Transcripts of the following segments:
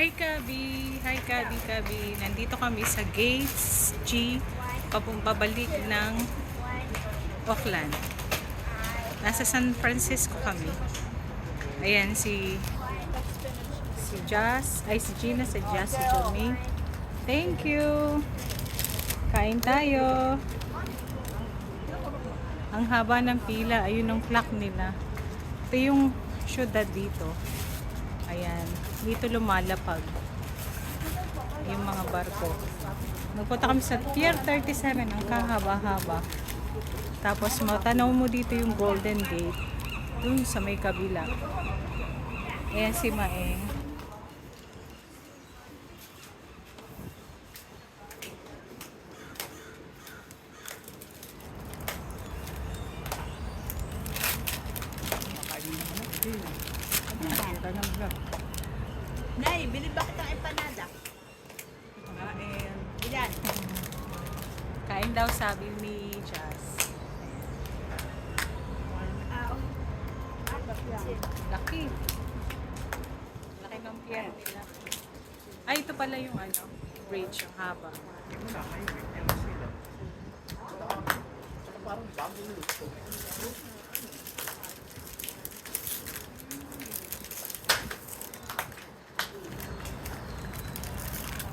Hi Kabi! Hi Kabi, Kabi. Nandito kami sa Gates G, pabalik ng Auckland. Nasa San Francisco kami. Ayan si Jazz, ay si Gina, si Jazz, si Jomi. Thank you! Kain tayo! Ang haba ng pila, ayun ang clock nila. Ito yung syudad dito. Ayan, dito lumalapag yung mga barko. Nagpunta kami sa Pier 37, ang kahaba-haba. Tapos matanaw mo dito yung Golden Gate, dun sa may kabila. Ayan si Maeng. Nay, bili ba kitang empanada? Kain. Ilan? Kain daw sabi ni Jazz. Laki. Laki ng pier nila. Ay, ito pala yung ano, bridge, yung haba.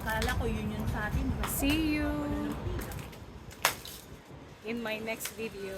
Akala ko yun yun sa atin. See you in my next video.